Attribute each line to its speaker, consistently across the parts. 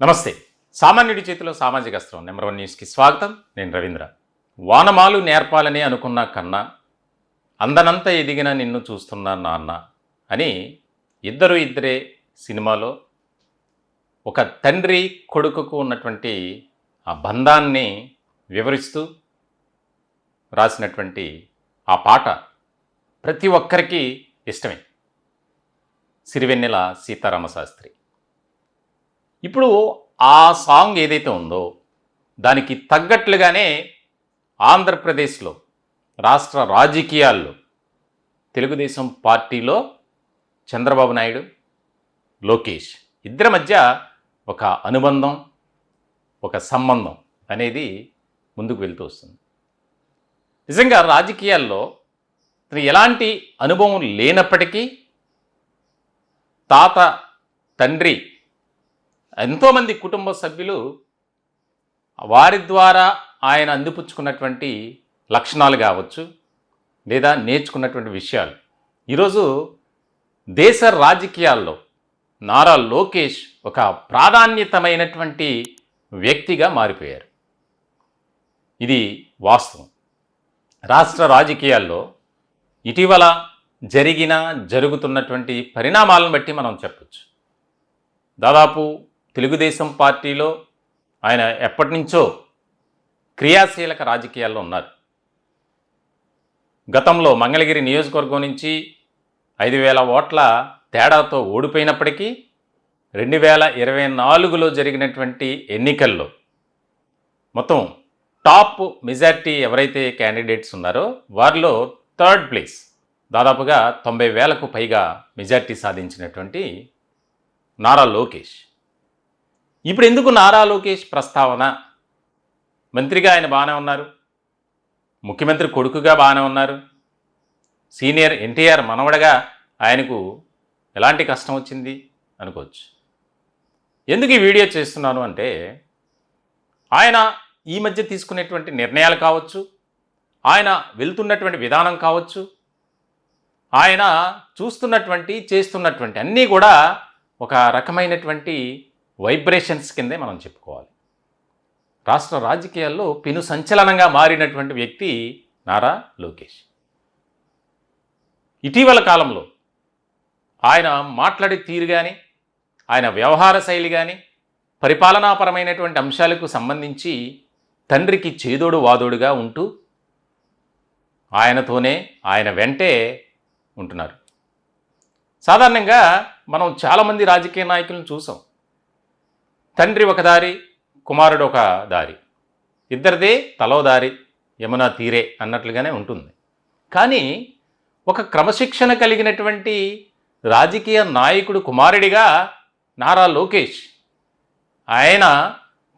Speaker 1: నమస్తే. సామాన్యుడి చేతిలో సామాజిక అస్త్రం నెంబర్ 1 న్యూస్కి స్వాగతం. నేను రవీంద్ర. వానమాలు నేర్పాలని అనుకున్నా కన్నా అందనంత ఎదిగిన నిన్ను చూస్తున్నా నాన్న అని ఇద్దరే సినిమాలో ఒక తండ్రి కొడుకుకు ఉన్నటువంటి ఆ బంధాన్ని వివరిస్తూ రాసినటువంటి ఆ పాట ప్రతి ఒక్కరికి ఇష్టమే. సిరివెన్నెల సీతారామశాస్త్రి. ఇప్పుడు ఆ సాంగ్ ఏదైతే ఉందో దానికి తగ్గట్లుగానే ఆంధ్రప్రదేశ్లో రాష్ట్ర రాజకీయాల్లో తెలుగుదేశం పార్టీలో చంద్రబాబు నాయుడు, లోకేష్ ఇద్దరి మధ్య ఒక అనుబంధం, ఒక సంబంధం అనేది ముందుకు వెళ్తూ వస్తుంది. నిజంగా రాజకీయాల్లో ఎలాంటి అనుభవం లేనప్పటికీ తాత, తండ్రి, ఎంతోమంది కుటుంబ సభ్యులు వారి ద్వారా ఆయన అందిపుచ్చుకున్నటువంటి లక్షణాలు కావచ్చు, లేదా నేర్చుకున్నటువంటి విషయాలు ఈరోజు దేశ రాజకీయాల్లో నారా లోకేష్ ఒక ప్రాధాన్యతమైనటువంటి వ్యక్తిగా మారిపోయారు. ఇది వాస్తవం. రాష్ట్ర రాజకీయాల్లో ఇటీవల జరుగుతున్నటువంటి పరిణామాలను బట్టి మనం చెప్పచ్చు. దాదాపు తెలుగుదేశం పార్టీలో ఆయన ఎప్పటి నుంచో క్రియాశీలక రాజకీయాల్లో ఉన్నారు. గతంలో మంగళగిరి నియోజకవర్గం నుంచి 5,000 ఓట్ల తేడాతో ఓడిపోయినప్పటికీ 2024లో జరిగినటువంటి ఎన్నికల్లో మొత్తం టాప్ మెజార్టీ ఎవరైతే క్యాండిడేట్స్ ఉన్నారో వారిలో 3rd ప్లేస్, దాదాపుగా 90,000కు పైగా మెజార్టీ సాధించినటువంటి నారా లోకేష్. ఇప్పుడు ఎందుకు నారా లోకేష్ ప్రస్తావన? మంత్రిగా ఆయన బాగానే ఉన్నారు, ముఖ్యమంత్రి కొడుకుగా బాగానే ఉన్నారు, సీనియర్ ఎన్టీఆర్ మనవడగా ఆయనకు ఎలాంటి కష్టం వచ్చింది అనుకోవచ్చు. ఎందుకు ఈ వీడియో చేస్తున్నాను అంటే ఆయన ఈ మధ్య తీసుకునేటువంటి నిర్ణయాలు కావచ్చు, ఆయన వెళ్తున్నటువంటి విధానం కావచ్చు, ఆయన చూస్తున్నటువంటి చేస్తున్నటువంటి అన్నీ కూడా ఒక రకమైనటువంటి వైబ్రేషన్స్ కిందే మనం చెప్పుకోవాలి. రాష్ట్ర రాజకీయాల్లో పెను సంచలనంగా మారినటువంటి వ్యక్తి నారా లోకేష్. ఇటీవల కాలంలో ఆయన మాట్లాడే తీరు కానీ, ఆయన వ్యవహార శైలి కానీ, పరిపాలనాపరమైనటువంటి అంశాలకు సంబంధించి తండ్రికి చేదోడు వాదోడుగా ఉంటూ ఆయనతోనే ఆయన వెంటే ఉంటున్నారు. సాధారణంగా మనం చాలామంది రాజకీయ నాయకులను చూసాం. తండ్రి ఒక దారి, కుమారుడు ఒక దారి, ఇద్దరిదే తలో దారి, యమునా తీరే అన్నట్లుగానే ఉంటుంది. కానీ ఒక క్రమశిక్షణ కలిగినటువంటి రాజకీయ నాయకుడు కుమారుడిగా నారా లోకేష్ ఆయన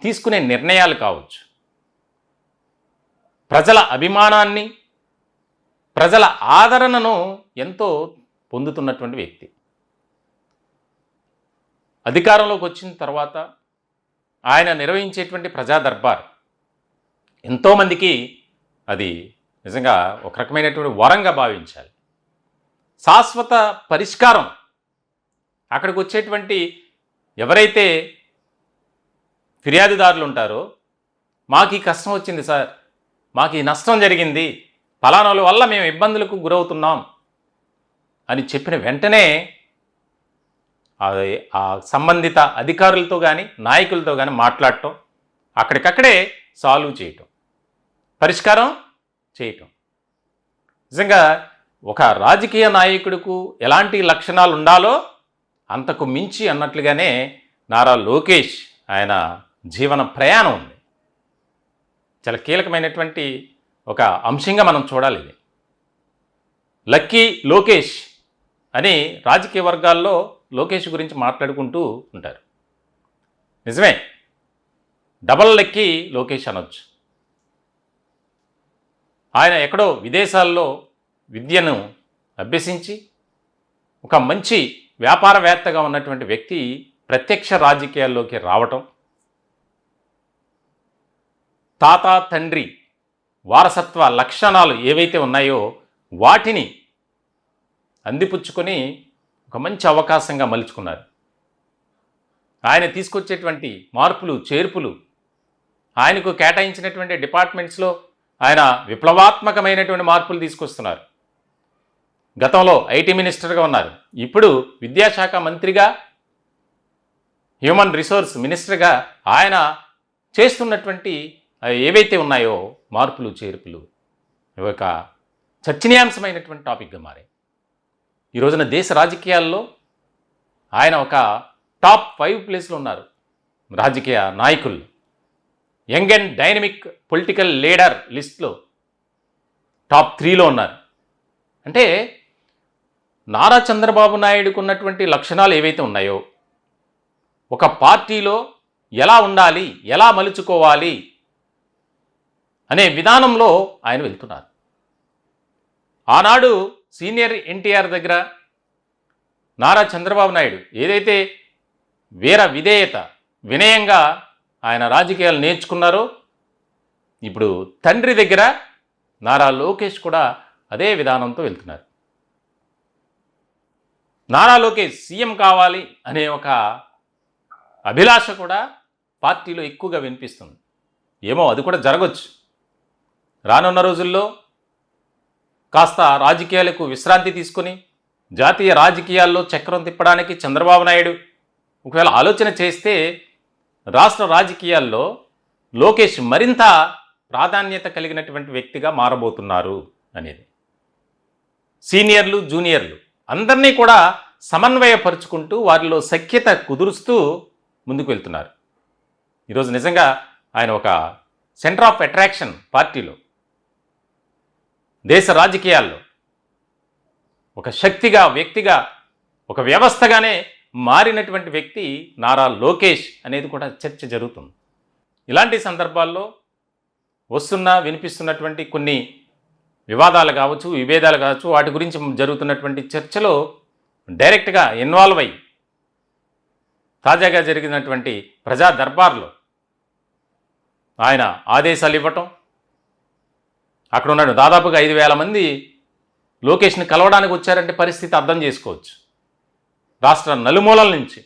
Speaker 1: తీసుకునే నిర్ణయాలు కావచ్చు, ప్రజల అభిమానాన్ని, ప్రజల ఆదరణను ఎంతో పొందుతున్నటువంటి వ్యక్తి. అధికారంలోకి వచ్చిన తర్వాత ఆయన నిర్వహించేటువంటి ప్రజా దర్బార్ ఎంతోమందికి అది నిజంగా ఒక రకమైనటువంటి వరంగా భావించాలి. శాశ్వత పరిష్కారం అక్కడికి వచ్చేటువంటి ఎవరైతే ఫిర్యాదుదారులు ఉంటారో, మాకు ఈ కష్టం వచ్చింది సార్, మాకు ఈ నష్టం జరిగింది, ఫలానాల వల్ల మేము ఇబ్బందులకు గురవుతున్నాం అని చెప్పిన వెంటనే ఆ సంబంధిత అధికారులతో కానీ నాయకులతో కానీ మాట్లాడటం, అక్కడికక్కడే సాల్వ్ చేయటం, పరిష్కారం చేయటం. నిజంగా ఒక రాజకీయ నాయకుడికి ఎలాంటి లక్షణాలు ఉండాలో అంతకు మించి అన్నట్లుగానే నారా లోకేష్ ఆయన జీవన ప్రయాణం ఉంది. చాలా కీలకమైనటువంటి ఒక అంశంగా మనం చూడాలి ఇది. లక్కీ లోకేష్ అని రాజకీయ వర్గాల్లో లోకేష్ గురించి మాట్లాడుకుంటూ ఉంటారు. నిజమే, డబల్ లక్కీ లోకేష్ అనొచ్చు. ఆయన ఎక్కడో విదేశాల్లో విద్యను అభ్యసించి ఒక మంచి వ్యాపారవేత్తగా ఉన్నటువంటి వ్యక్తి ప్రత్యక్ష రాజకీయాల్లోకి రావటం, తాత తండ్రి వారసత్వ లక్షణాలు ఏవైతే ఉన్నాయో వాటిని అందిపుచ్చుకొని ఒక మంచి అవకాశంగా మలుచుకున్నారు. ఆయన తీసుకొచ్చేటువంటి మార్పులు చేర్పులు, ఆయనకు కేటాయించినటువంటి డిపార్ట్మెంట్స్లో ఆయన విప్లవాత్మకమైనటువంటి మార్పులు తీసుకొస్తున్నారు. గతంలో ఐటీ మినిస్టర్గా ఉన్నారు, ఇప్పుడు విద్యాశాఖ మంత్రిగా, హ్యూమన్ రిసోర్స్ మినిస్టర్గా ఆయన చేస్తున్నటువంటి ఏవైతే ఉన్నాయో మార్పులు చేర్పులు ఒక చర్చనీయాంశమైనటువంటి టాపిక్గా మారాయి. ఈ రోజున దేశ రాజకీయాల్లో ఆయన ఒక టాప్ 5 ప్లేస్లో ఉన్నారు. రాజకీయ నాయకులు young and dynamic political leader లిస్ట్లో టాప్ 3లో ఉన్నారు. అంటే నారా చంద్రబాబు నాయుడుకు ఉన్నటువంటి లక్షణాలు ఏవైతే ఉన్నాయో, ఒక పార్టీలో ఎలా ఉండాలి, ఎలా మలుచుకోవాలి అనే విధానంలో ఆయన వెళ్తున్నారు. ఆనాడు సీనియర్ ఎన్టీఆర్ దగ్గర నారా చంద్రబాబు నాయుడు ఏదైతే వీర విధేయత, వినయంగా ఆయన రాజకీయాలు నేర్చుకున్నారో, ఇప్పుడు తండ్రి దగ్గర నారా లోకేష్ కూడా అదే విధానంతో వెళ్తున్నారు. నారా లోకేష్ సీఎం కావాలి అనే ఒక అభిలాష కూడా పార్టీలో ఎక్కువగా వినిపిస్తుంది. ఏమో అది కూడా జరగవచ్చు. రానున్న రోజుల్లో కాస్త రాజకీయాలకు విశ్రాంతి తీసుకొని జాతీయ రాజకీయాల్లో చక్రం తిప్పడానికి చంద్రబాబు నాయుడు ఒకవేళ ఆలోచన చేస్తే రాష్ట్ర రాజకీయాల్లో లోకేష్ మరింత ప్రాధాన్యత కలిగినటువంటి వ్యక్తిగా మారబోతున్నారు అనేది. సీనియర్లు, జూనియర్లు అందరినీ కూడా సమన్వయపరుచుకుంటూ వారిలో సఖ్యత కుదురుస్తూ ముందుకు వెళ్తున్నారు. ఈరోజు నిజంగా ఆయన ఒక సెంటర్ ఆఫ్ అట్రాక్షన్ పార్టీలో, దేశ రాజకీయాల్లో ఒక శక్తిగా, వ్యక్తిగా, ఒక వ్యవస్థగానే మారినటువంటి వ్యక్తి నారా లోకేష్ అనేది కూడా చర్చ జరుగుతుంది. ఇలాంటి సందర్భాల్లో వినిపిస్తున్నటువంటి కొన్ని వివాదాలు కావచ్చు, విభేదాలు కావచ్చు, వాటి గురించి జరుగుతున్నటువంటి చర్చలో డైరెక్ట్గా ఇన్వాల్వ్ అయ్యి తాజాగా జరిగినటువంటి ప్రజా దర్బార్లో ఆయన ఆదేశాలు ఇవ్వటం, అక్కడ ఉన్న దాదాపుగా 5,000 మంది లోకేష్ని కలవడానికి వచ్చారంటే పరిస్థితి అర్థం చేసుకోవచ్చు. రాష్ట్ర నలుమూలల నుంచి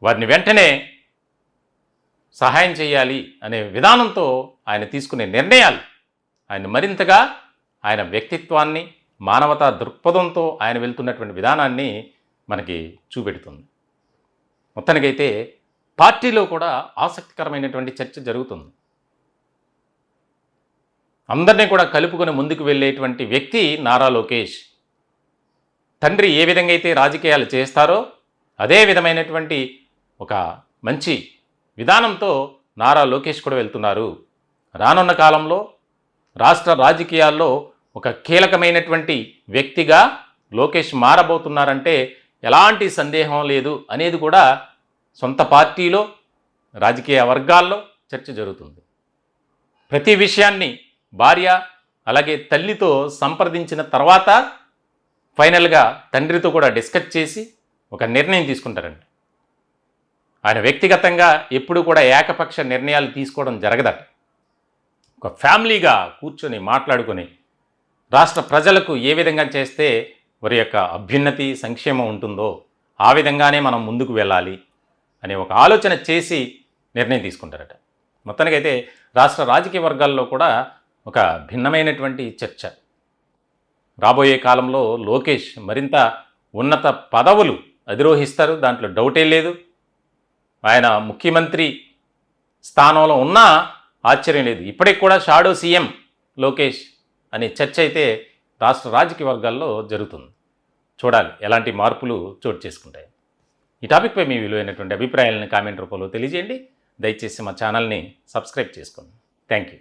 Speaker 1: వారిని వెంటనే సహాయం చేయాలి అనే విధానంతో ఆయన తీసుకునే నిర్ణయాలు ఆయన మరింతగా ఆయన వ్యక్తిత్వాన్ని, మానవతా దృక్పథంతో ఆయన వెళ్తున్నటువంటి విధానాన్ని మనకి చూపెడుతుంది. మొత్తానికైతే పార్టీలో కూడా ఆసక్తికరమైనటువంటి చర్చ జరుగుతుంది. అందరినీ కూడా కలుపుకొని ముందుకు వెళ్ళేటువంటి వ్యక్తి నారా లోకేష్. తండ్రి ఏ విధంగా అయితే రాజకీయాలు చేస్తారో అదే విధమైనటువంటి ఒక మంచి విధానంతో నారా లోకేష్ కూడా వెళ్తున్నారు. రానున్న కాలంలో రాష్ట్ర రాజకీయాల్లో ఒక కీలకమైనటువంటి వ్యక్తిగా లోకేష్ మారబోతున్నారంటే ఎలాంటి సందేహం లేదు అనేది కూడా సొంత పార్టీలో, రాజకీయ వర్గాల్లో చర్చ జరుగుతుంది. ప్రతి విషయాన్ని భార్య అలాగే తల్లితో సంప్రదించిన తర్వాత ఫైనల్గా తండ్రితో కూడా డిస్కస్ చేసి ఒక నిర్ణయం తీసుకుంటారండి. ఆయన వ్యక్తిగతంగా ఎప్పుడు కూడా ఏకపక్ష నిర్ణయాలు తీసుకోవడం జరగదట. ఒక ఫ్యామిలీగా కూర్చొని మాట్లాడుకొని రాష్ట్ర ప్రజలకు ఏ విధంగా చేస్తే వారి యొక్క అభ్యున్నతి, సంక్షేమం ఉంటుందో ఆ విధంగానే మనం ముందుకు వెళ్ళాలి అనే ఒక ఆలోచన చేసి నిర్ణయం తీసుకుంటారట. మొత్తానికైతే రాష్ట్ర రాజకీయ వర్గాల్లో కూడా ఒక భిన్నమైనటువంటి చర్చ. రాబోయే కాలంలో లోకేష్ మరింత ఉన్నత పదవులు అధిరోహిస్తారు, దాంట్లో డౌటే లేదు. ఆయన ముఖ్యమంత్రి స్థానంలో ఉన్నా ఆశ్చర్యం లేదు. ఇప్పటికి కూడా షాడో సీఎం లోకేష్ అనే చర్చ అయితే రాష్ట్ర రాజకీయ వర్గాల్లో జరుగుతుంది. చూడాలి ఎలాంటి మార్పులు చోటు చేసుకుంటాయి. ఈ టాపిక్పై మీ విలువైనటువంటి అభిప్రాయాలను కామెంట్ రూపంలో తెలియజేయండి. దయచేసి మా ఛానల్ని సబ్స్క్రైబ్ చేసుకోండి. Thank you.